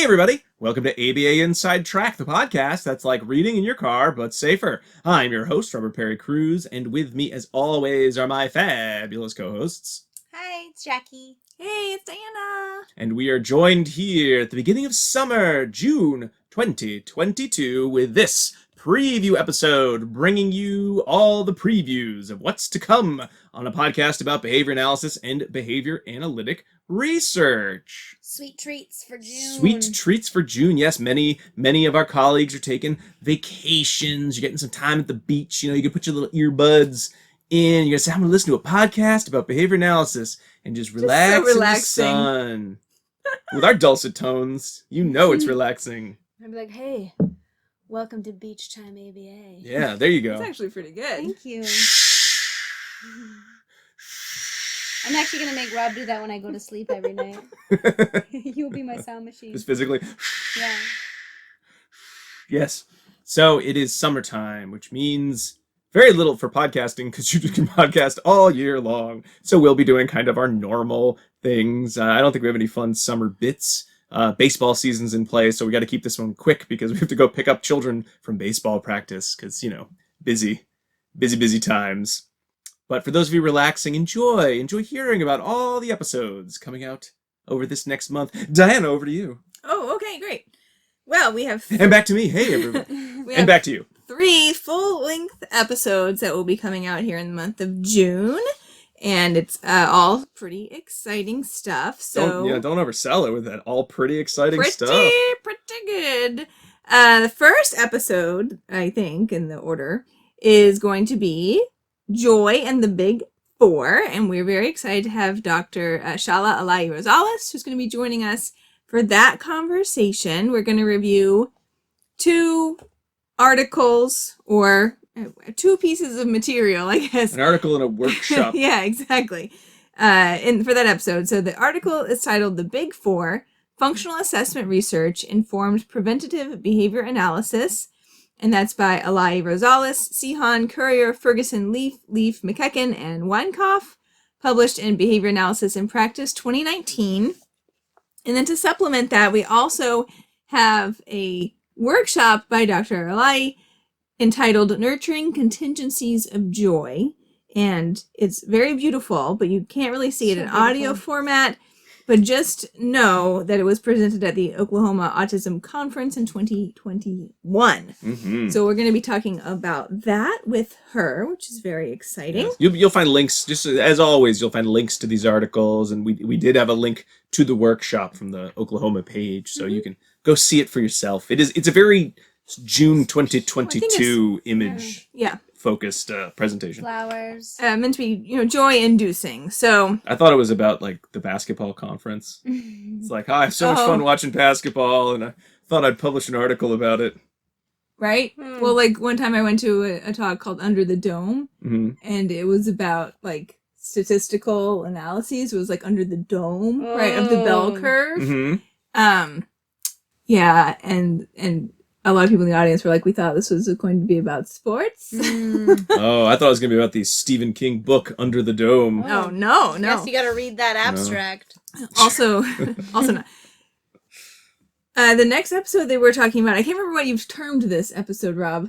Hey everybody, welcome to ABA Inside Track, the podcast that's like reading in your car, but safer. I'm your host, Robert Perry Cruz, and with me as always are my fabulous co-hosts. Hi, it's Jackie. Hey, it's Diana. And we are joined here at the beginning of summer, June 2022, with this preview episode, bringing you all the previews of what's to come on a podcast about behavior analysis and behavior analytic research. Sweet treats for June. Sweet treats for June. Yes, many of our colleagues are taking vacations. You're getting some time at the beach. You know, you can put your little earbuds in. You're going to say, I'm going to listen to a podcast about behavior analysis and just relax in the sun. With our dulcet tones, you know it's relaxing. I'd be like, hey, welcome to Beach Time ABA. Yeah, there you go. It's actually pretty good. Thank you. I'm actually going to make Rob do that when I go to sleep every night. You'll be my sound machine. Just physically. Yeah. Yes. So it is summertime, which means very little for podcasting because you can podcast all year long. So we'll be doing kind of our normal things. I don't think we have any fun summer bits. Baseball season's in play, so we got to keep this one quick because we have to go pick up children from baseball practice because, you know, busy times. But for those of you relaxing, enjoy hearing about all the episodes coming out over this next month. Diana, over to you. Oh, okay, great. Well, we have... And back to me. Hey, everybody. And back to you. 3 full-length episodes that will be coming out here in the month of June. And it's all pretty exciting stuff. So Don't oversell it with that all pretty exciting stuff. Pretty good. The first episode, I think, in the order, is going to be Joy and the Big Four, and we're very excited to have Dr. Shala Ala'i-Rosales, who's going to be joining us for that conversation. We're going to review 2 articles, or 2 pieces of material, I guess. An article in a workshop. Yeah, exactly. For that episode. So the article is titled The Big Four, Functional Assessment Research Informed Preventative Behavior Analysis. And that's by Ala'i-Rosales, Sehan, Courier, Ferguson, Leaf, McEachern, and Weinkauf, published in Behavior Analysis in Practice 2019. And then to supplement that, we also have a workshop by Dr. Ala'i entitled Nurturing Contingencies of Joy. And it's very beautiful, but you can't really see it in audio format. But just know that it was presented at the Oklahoma Autism Conference in 2021. Mm-hmm. So we're going to be talking about that with her, which is very exciting. Yes. You'll find links, just as always, you'll find links to these articles. And we did have a link to the workshop from the Oklahoma page, so you can go see it for yourself. It's a very June 2022 image. Focused presentation. Flowers. Meant to be, joy-inducing. So I thought it was about like the basketball conference. It's like, I have so much fun watching basketball, and I thought I'd publish an article about it. Right? Well, like one time I went to a talk called Under the Dome, and it was about like statistical analyses. It was like under the dome, right, of the bell curve. Yeah, and a lot of people in the audience were like, we thought this was going to be about sports. Oh, I thought it was going to be about the Stephen King book, Under the Dome. Oh, no. Yes, you got to read that abstract. No. Also not. The next episode they were talking about, I can't remember what you've termed this episode, Rob.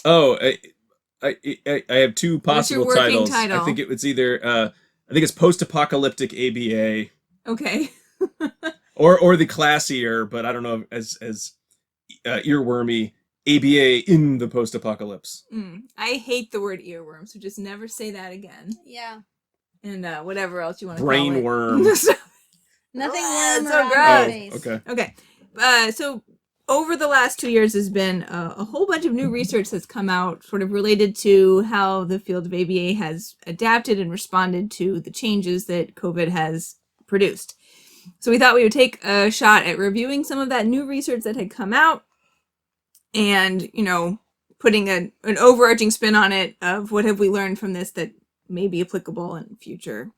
Oh, I have 2 possible What's your working titles. title? I think it's either, I think it's Post-Apocalyptic ABA. Okay. or the classier, but I don't know, as earwormy, ABA in the post-apocalypse. I hate the word earworm, so just never say that again. Yeah. And whatever else you want to call it. Brainworm. Nothing warm so around gross. the face. Okay. So over the last 2 years, there's been a whole bunch of new research that's come out sort of related to how the field of ABA has adapted and responded to the changes that COVID has produced. So we thought we would take a shot at reviewing some of that new research that had come out and, putting an overarching spin on it of what have we learned from this that may be applicable in the future.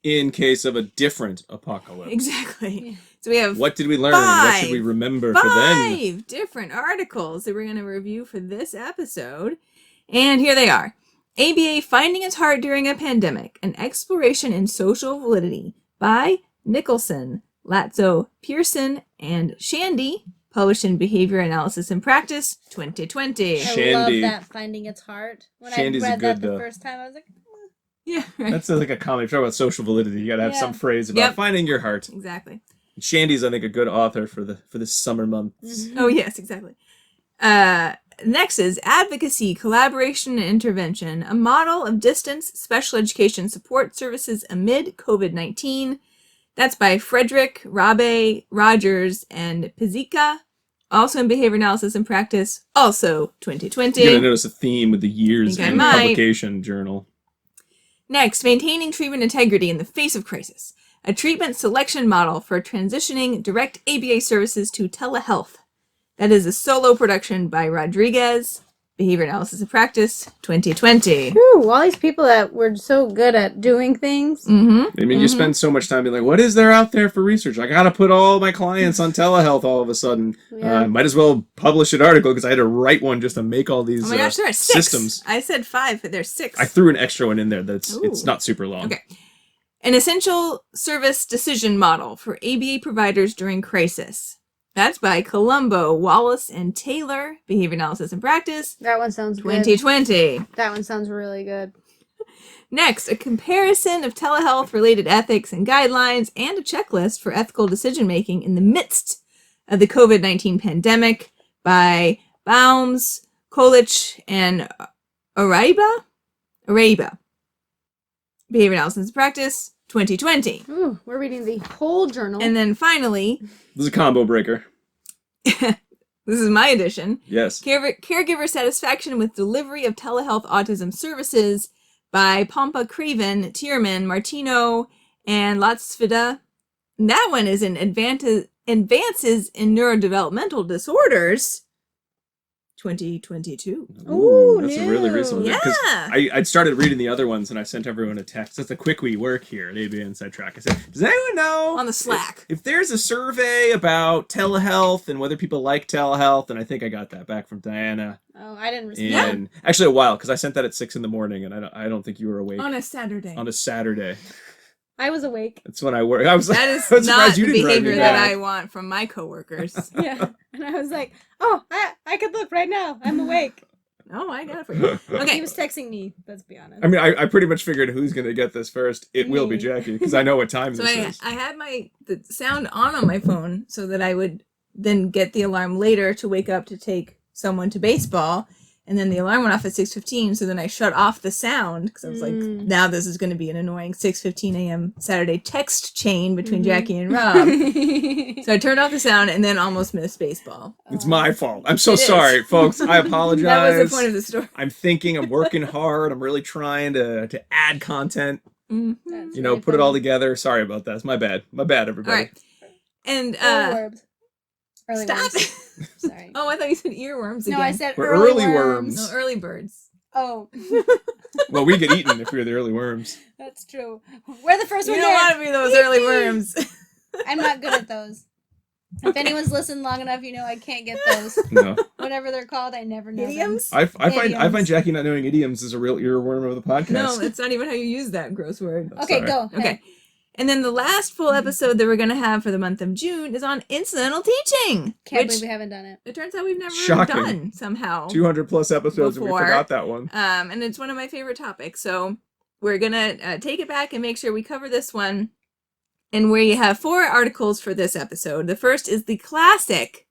In case of a different apocalypse. Exactly. Yeah. So we have what did we learn? What should we remember for then? 5 different articles that we're going to review for this episode. And here they are. ABA Finding Its Heart During a Pandemic, an Exploration in Social Validity by Nicholson, Latzo Pearson and Shandy, published in Behavior Analysis and Practice, 2020. I Shandy. love that Finding Its Heart. When Shandy's I a read good, that the first time, I was like, Yeah, right. That's like a comic. Talk about social validity. You got to have Yeah. some phrase about Yep. finding your heart. Exactly. Shandy's, I think, a good author for this summer months. mhm. Oh, yes, exactly. Next is Advocacy, Collaboration, and Intervention, a model of distance special education support services amid COVID-19. That's by Frederick, Rabe, Rogers, and Pizzica, also in Behavior Analysis and Practice, also 2020. You're going to notice a theme with the years Think I in might. publication journal. Next, Maintaining Treatment Integrity in the Face of Crisis, a treatment selection model for transitioning direct ABA services to telehealth. That is a solo production by Rodriguez, Behavior Analysis and Practice, 2020. Whew, all these people that were so good at doing things. Mm-hmm. I mean, you spend so much time being like, what is there out there for research? I got to put all my clients on telehealth all of a sudden. Yeah. Might as well publish an article because I had to write one just to make all these Oh my gosh, there are 6. systems. I said 5, but there's 6. I threw an extra one in there it's Ooh. not super long. Okay. An essential service decision model for ABA providers during crisis. That's by Colombo, Wallace, and Taylor, Behavior Analysis and Practice, That one sounds good. 2020. That one sounds really good. Next, a comparison of telehealth-related ethics and guidelines and a checklist for ethical decision-making in the midst of the COVID-19 pandemic by Baums, Kolich, and Araiba. Behavior Analysis and Practice, 2020. Ooh, we're reading the whole journal. And then finally, This is a combo breaker. this is my edition, Yes. Caregiver Satisfaction with Delivery of Telehealth Autism Services by Pompa Craven, Tierman, Martino, and Latsvida. And that one is in Advances in Neurodevelopmental Disorders, 2022. Ooh, that's a really recent one. Yeah. 'Cause I'd started reading the other ones and I sent everyone a text. That's a quick we work here at ABA Inside Track. I said, does anyone know On the Slack. if there's a survey about telehealth and whether people like telehealth? And I think I got that back from Diana. Oh, I didn't respond. And actually a while because I sent that at 6 a.m. and I don't think you were awake On a Saturday. on a Saturday. I was awake. That's when I work. I was That is I was not surprised the you didn't write me behavior that back. I want from my coworkers. Yeah. And I was like, oh, I could look right now. I'm awake. No, I got it for you. He Okay. was texting me, let's be honest. I mean, I pretty much figured who's going to get this first. It will be Me. Jackie because I know what time So this is. I had the sound on my phone so that I would then get the alarm later to wake up to take someone to baseball. And then the alarm went off at 6:15, so then I shut off the sound because I was like, now this is going to be an annoying 6:15 a.m. Saturday text chain between Jackie and Rob. So I turned off the sound and then almost missed baseball. It's my fault. I'm so It is. sorry, folks. I apologize. That was the point of the story. I'm thinking. I'm working hard. I'm really trying to add content. Mhm. That's You know, really put it all funny. together. Sorry about that. It's my bad. My bad, All everybody. right. And Early worms. Early stop. worms. Sorry. Oh, I thought you said earworms again. No, I said We're early early worms. No, early birds. Oh, Well, we get eaten if we're the early worms. that's true. We're the first You one don't there. want to be those early worms. I'm not good at those. If anyone's listened long enough, you know I can't get those. No, Whatever they're called, I never know them. Idioms? I find Idioms. Jackie not knowing idioms is a real earworm of the podcast. No, it's not even how you use that gross word. Okay, Sorry. go. Okay. And then the last full episode that we're going to have for the month of June is on incidental teaching. Can't which believe we haven't done it. it turns out we've never Shocking. done somehow. 200 plus episodes and we Before. forgot that one. And it's one of my favorite topics. So we're going to take it back and make sure we cover this one. And we have 4 articles for this episode. The first is the classic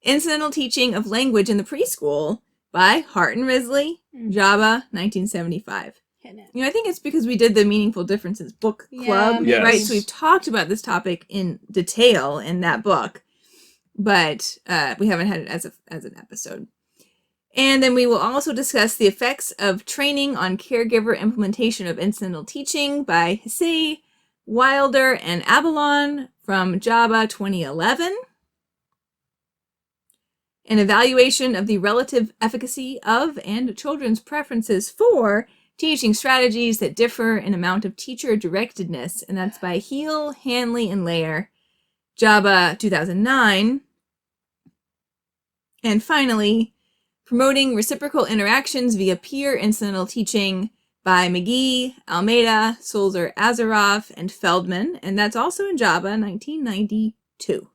Incidental Teaching of Language in the Preschool by Hart and Risley, Java, 1975. Hitting it. You know, I think it's because we did the Meaningful Differences book club, Yes. right? So we've talked about this topic in detail in that book, but we haven't had it as an episode. And then we will also discuss the effects of training on caregiver implementation of incidental teaching by Hsey, Wilder, and Abalon from Java 2011. An evaluation of the relative efficacy of and children's preferences for teaching strategies that differ in amount of teacher directedness, and that's by Heel, Hanley, and Layer, Java 2009. And finally, promoting reciprocal interactions via peer incidental teaching by McGee, Almeida, Sulzer, Azaroff, and Feldman, and that's also in Java, 1992.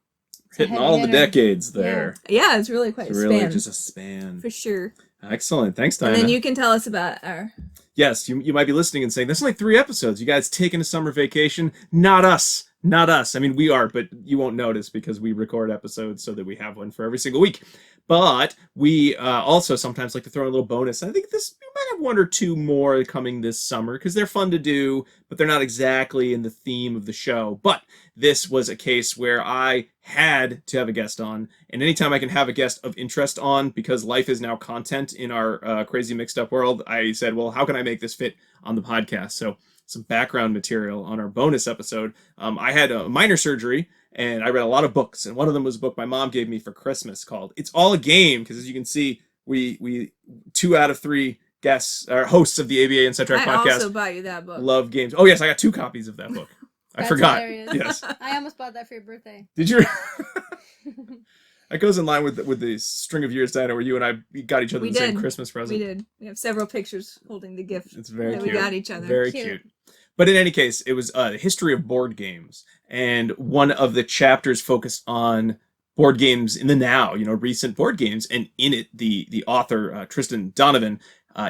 Hitting all the decades there. Yeah, it's really quite it's a really span. just a span. For sure. Excellent. Thanks, Dinah. And then you can tell us about our... Yes, you might be listening and saying, that's only 3 episodes. You guys taking a summer vacation? Not us. Not us. I mean, we are, but you won't notice because we record episodes so that we have one for every single week. But we also sometimes like to throw in a little bonus. I think we might have 1 or 2 more coming this summer because they're fun to do, but they're not exactly in the theme of the show. But this was a case where I had to have a guest on, and anytime I can have a guest of interest on, because life is now content in our crazy mixed up world, I said, well, how can I make this fit on the podcast? So some background material on our bonus episode. I had a minor surgery, and I read a lot of books, and one of them was a book my mom gave me for Christmas called It's All a Game, because as you can see, we 2 out of 3 guests or hosts of the ABA and Sidetrack podcast. I also bought you that book. Love games. Oh yes, I got 2 copies of that book. I forgot. Hilarious. Yes. I almost bought that for your birthday. Did you? That goes in line with the string of years, Dinah, where you and I got each other the same Christmas present. We did. We have several pictures holding the gift. It's very that cute. We got each other. Very cute. But in any case, it was the history of board games, and one of the chapters focused on board games in the now, recent board games, and in it, the author Tristan Donovan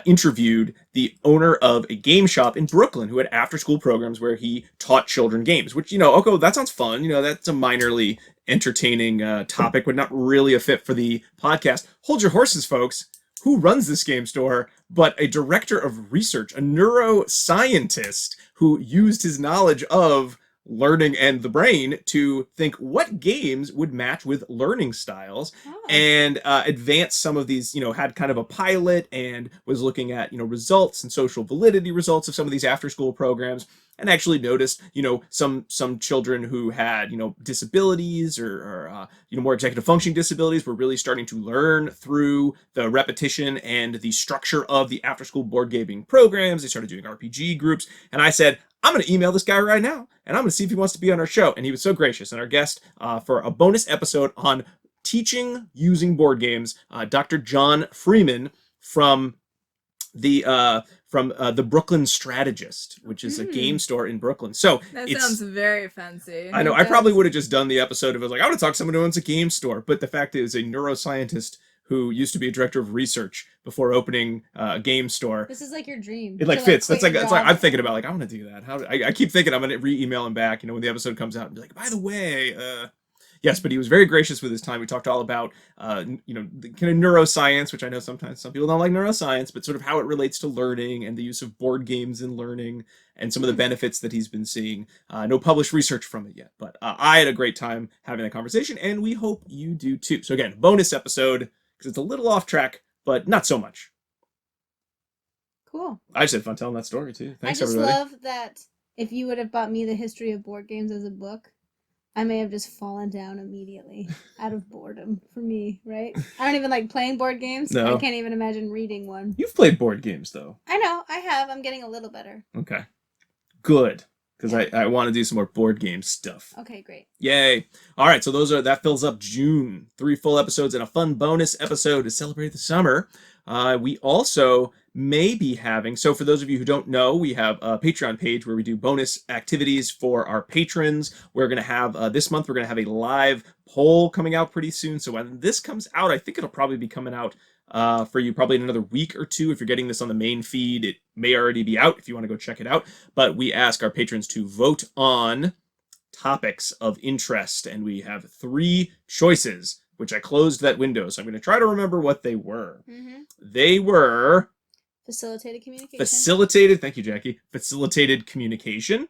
interviewed the owner of a game shop in Brooklyn who had after-school programs where he taught children games, which, okay, that sounds fun. That's a minorly entertaining topic, but not really a fit for the podcast. Hold your horses, folks. Who runs this game store but a director of research, a neuroscientist who used his knowledge of learning and the brain to think what games would match with learning styles and advance some of these, had kind of a pilot and was looking at, results and social validity results of some of these after school programs, and actually noticed, some children who had, disabilities or more executive functioning disabilities were really starting to learn through the repetition and the structure of the after school board gaming programs. They started doing RPG groups. And I said, I'm going to email this guy right now, and I'm going to see if he wants to be on our show. And he was so gracious. And our guest for a bonus episode on teaching using board games, Dr. Jon Freeman from the Brooklyn Strategist, which is a game store in Brooklyn. So that sounds very fancy. I know. I probably would have just done the episode if it was like, I want to talk to someone who owns a game store. But the fact is, a neuroscientist who used to be a director of research before opening a game store. This is like your dream. It fits. That's like I'm thinking about I'm gonna do that. I keep thinking I'm gonna re-email him back. When the episode comes out and be like, by the way, yes, but he was very gracious with his time. We talked all about, the kind of neuroscience, which I know sometimes some people don't like neuroscience, but sort of how it relates to learning and the use of board games in learning and some of the benefits that he's been seeing. No published research from it yet, but I had a great time having that conversation, and we hope you do too. So again, bonus episode, because it's a little off track, but not so much. Cool. I just had fun telling that story too. Thanks, everybody. I just everybody. love that if you would have bought me the history of board games as a book, I may have just fallen down immediately out of boredom for me, right? I don't even like playing board games. No. I can't even imagine reading one. You've played board games, though. I know, I have. I'm getting a little better. Okay. Good. Because I want to do some more board game stuff. Okay, great. Yay. All right, so that fills up June. 3 full episodes and a fun bonus episode to celebrate the summer. We also may be having, so for those of you who don't know, we have a Patreon page where we do bonus activities for our patrons. We're going to have, this month, we're going to have a live poll coming out pretty soon. So when this comes out, I think it'll probably be coming out for you probably in another week or 2. If you're getting this on the main feed, it may already be out if you want to go check it out. But we ask our patrons to vote on topics of interest, and we have 3 choices, which I closed that window. So I'm going to try to remember what they were. Mm-hmm. They were... Facilitated communication. Thank you, Jackie. Facilitated communication.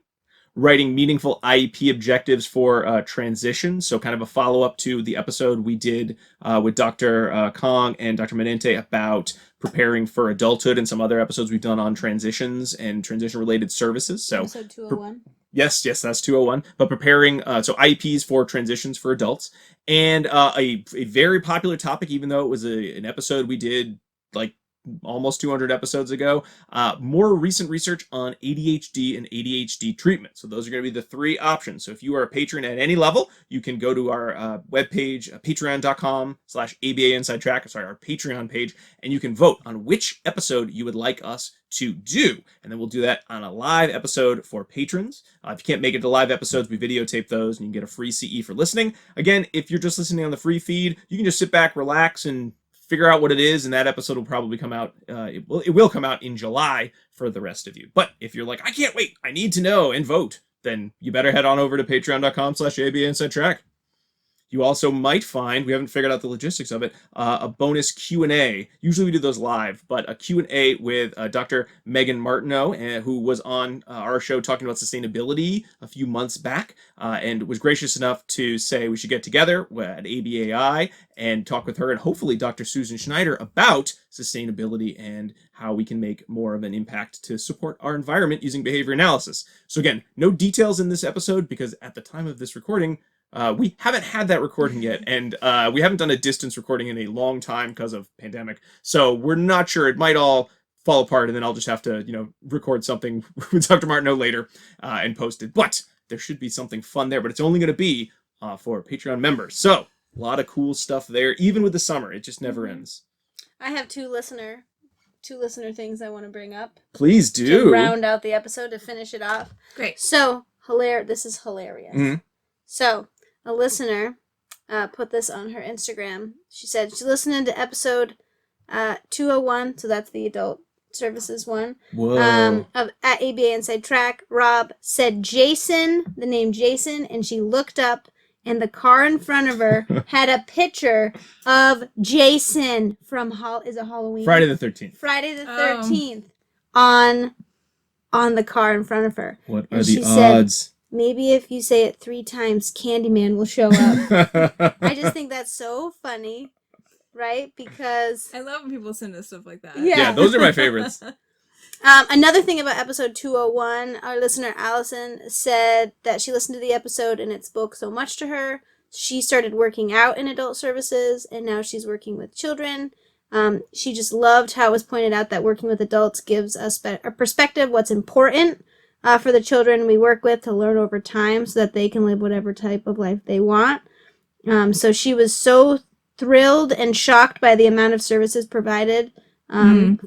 Writing meaningful IEP objectives for transition. So kind of a follow-up to the episode we did with Dr. Kong and Dr. Menente about preparing for adulthood, and some other episodes we've done on transitions and transition-related services. So episode 201. Yes, that's 201. But preparing, so IEPs for transitions for adults. And a very popular topic, even though it was an episode we did like almost 200 episodes ago. More recent research on ADHD and ADHD treatment. So those are going to be the 3 options. So if you are a patron at any level, you can go to our webpage, patreon.com/ABA Inside Track, our Patreon page, and you can vote on which episode you would like us to do. And then we'll do that on a live episode for patrons. If you can't make it to live episodes, we videotape those and you can get a free CE for listening. Again, if you're just listening on the free feed, you can just sit back, relax, and figure out what it is, and that episode will probably come out. It will come out in July for the rest of you. But if you're like, I can't wait, I need to know and vote, then you better head on over to patreon.com/ABA Inside Track. You also might find, we haven't figured out the logistics of it, a bonus Q&A. Usually we do those live, but a Q&A with Dr. Megan Martineau, who was on our show talking about sustainability a few months back, and was gracious enough to say we should get together at ABAI and talk with her and hopefully Dr. Susan Schneider about sustainability and how we can make more of an impact to support our environment using behavior analysis. So again, no details in this episode because at the time of this recording, we haven't had that recording yet, and we haven't done a distance recording in a long time because of pandemic. So we're not sure. It might all fall apart, and then I'll just have to, record something with Dr. Martineau later and post it. But there should be something fun there, but it's only going to be for Patreon members. So a lot of cool stuff there, even with the summer. It just never ends. I have two listener things I want to bring up. Please do. To round out the episode, to finish it off. Great. So, this is hilarious. Mm-hmm. So, a listener put this on her Instagram. She said she's listening to episode 201, so that's the adult services one. Whoa. Of at ABA Inside Track. Rob said Jason, the name Jason, and she looked up, and the car in front of her had a picture of Jason from Halloween? Friday the 13th. Friday the 13th on the car in front of her. What and are she the odds? Said, maybe if you say it 3 times, Candyman will show up. I just think that's so funny, right? Because I love when people send us stuff like that. Yeah, those are my favorites. Another thing about episode 201, our listener Allison said that she listened to the episode and it spoke so much to her. She started working out in adult services and now she's working with children. She just loved how it was pointed out that working with adults gives us a perspective, what's important for the children we work with to learn over time so that they can live whatever type of life they want. So she was so thrilled and shocked by the amount of services provided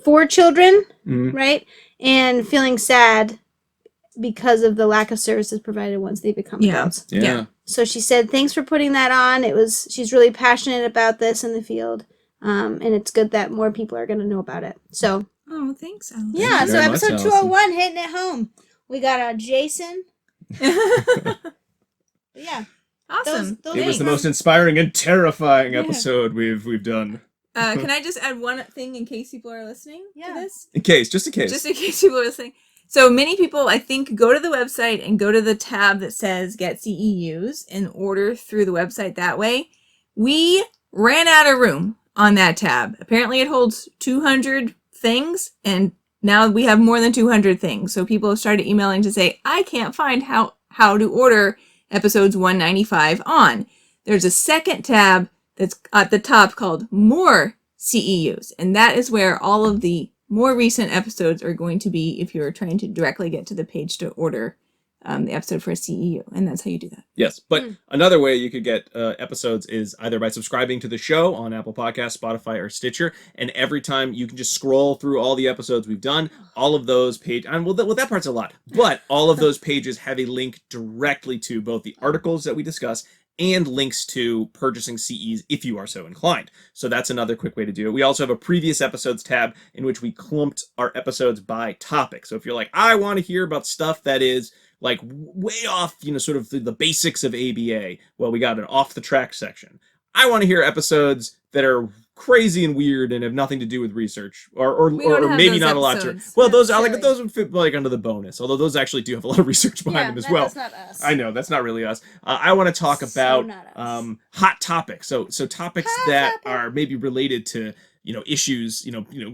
for children, right? And feeling sad because of the lack of services provided once they become adults. Yeah. So she said, thanks for putting that on. She's really passionate about this in the field. And it's good that more people are going to know about it. So. Oh, thanks, Allison. Yeah, so very much, episode 201, hitting it home. We got Jason. Yeah. Awesome. Those It was the most inspiring and terrifying episode we've done. Can I just add one thing in case people are listening to this? Just in case. Just in case people are listening. So many people, I think, go to the website and go to the tab that says Get CEUs and order through the website that way. We ran out of room on that tab. Apparently it holds 200 things, and now we have more than 200 things. So people have started emailing to say, I can't find how to order episodes 195 on. There's a second tab that's at the top called More CEUs, and that is where all of the more recent episodes are going to be if you're trying to directly get to the page to order the episode for a CEU, and that's how you do that. Yes, but another way you could get episodes is either by subscribing to the show on Apple Podcasts, Spotify, or Stitcher, and every time you can just scroll through all the episodes we've done, all of those pages, and that part's a lot, but all of those pages have a link directly to both the articles that we discuss and links to purchasing CEs if you are so inclined. So that's another quick way to do it. We also have a previous episodes tab in which we clumped our episodes by topic. So if you're like, I want to hear about stuff that is like way off, sort of the basics of ABA, well, we got an off the track section. I want to hear episodes that are crazy and weird and have nothing to do with research, or maybe not a lot to. Well, those would fit like under the bonus, although those actually do have a lot of research behind them as well. That's not us. I know that's not really us. I want to talk about hot topics. So topics that are maybe related to issues,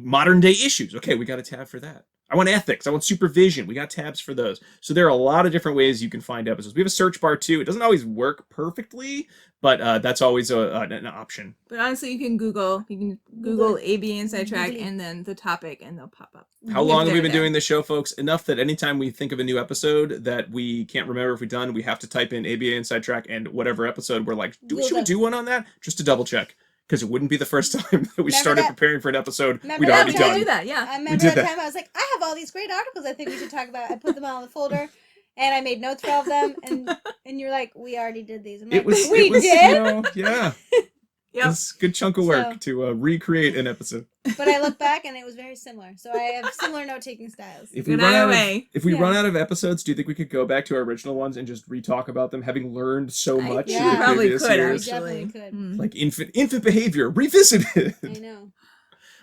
modern day issues. Okay, we got a tab for that. I want ethics. I want supervision. We got tabs for those. So there are a lot of different ways you can find episodes. We have a search bar too. It doesn't always work perfectly, but that's always an option. But honestly, you can Google ABA Inside Track and then the topic, and they'll pop up. How long have we been doing this show, folks? Enough that anytime we think of a new episode that we can't remember if we've done, we have to type in ABA Inside Track and whatever episode we're like, should we do one on that? Just to double check. Because it wouldn't be the first time that we started preparing for an episode we'd already done. Do that, yeah. I remember that time I was like, I have all these great articles I think we should talk about. I put them all in the folder, and I made notes for all of them, and you're like, we already did these. I'm like, we did? Yeah. Yep. It's a good chunk of work to recreate an episode. But I look back and it was very similar. So I have similar note-taking styles. If we run out of episodes, do you think we could go back to our original ones and just re-talk about them, having learned so much in the previous years? We definitely could. Like infant behavior, revisited. I know.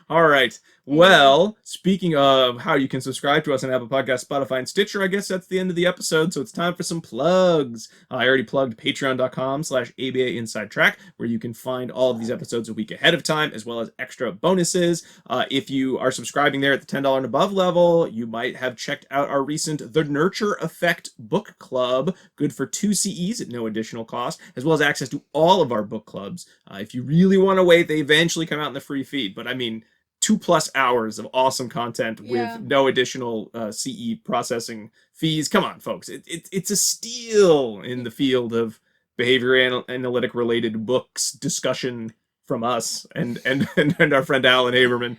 All right. Well, speaking of how you can subscribe to us on Apple Podcasts, Spotify, and Stitcher, I guess that's the end of the episode, so it's time for some plugs. I already plugged patreon.com/ABA Inside Track, where you can find all of these episodes a week ahead of time, as well as extra bonuses. If you are subscribing there at the $10 and above level, you might have checked out our recent The Nurture Effect Book Club, good for 2 CEs at no additional cost, as well as access to all of our book clubs. If you really want to wait, they eventually come out in the free feed, but I mean, 2+ hours of awesome content with no additional CE processing fees. Come on, folks. It's a steal in the field of behavior analytic related books discussion from us and our friend Alan Haberman.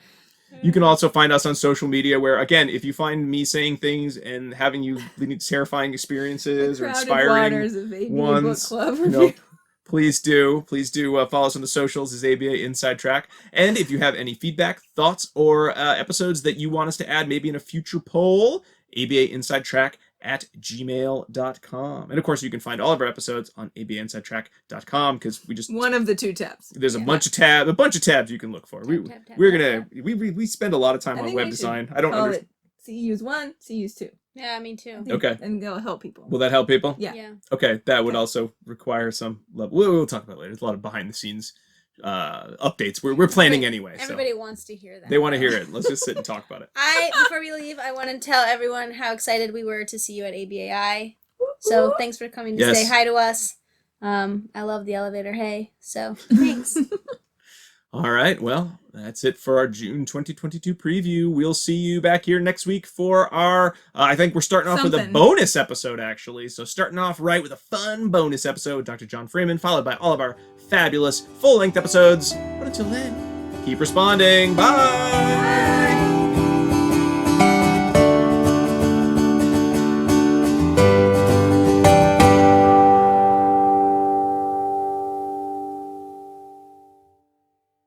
You can also find us on social media where, again, if you find me saying things and having you lead to terrifying experiences or inspiring ones, book club please do follow us on the socials as ABA Inside Track. And if you have any feedback, thoughts, or episodes that you want us to add, maybe in a future poll, abainsidetrack@gmail.com. And of course, you can find all of our episodes on abainsidetrack.com because we just one of the 2 tabs. There's a bunch of tabs you can look for. We spend a lot of time on web design. I don't understand. CEUs 1, CEUs 2. Yeah, me too. Okay. And they'll help people. Will that help people? Yeah. Okay, that would also require some level. We'll talk about it later. There's a lot of behind the scenes updates. We're planning anyway. Everybody wants to hear that. They want to hear it. Let's just sit and talk about it. Before we leave, I want to tell everyone how excited we were to see you at ABAI. So thanks for coming to say hi to us. I love the elevator. Hey, so thanks. All right, well, that's it for our June 2022 preview. We'll see you back here next week for our, I think we're starting off with a bonus episode, actually. So starting off right with a fun bonus episode with Dr. Jon Freeman, followed by all of our fabulous full-length episodes. But until then, keep responding. Bye!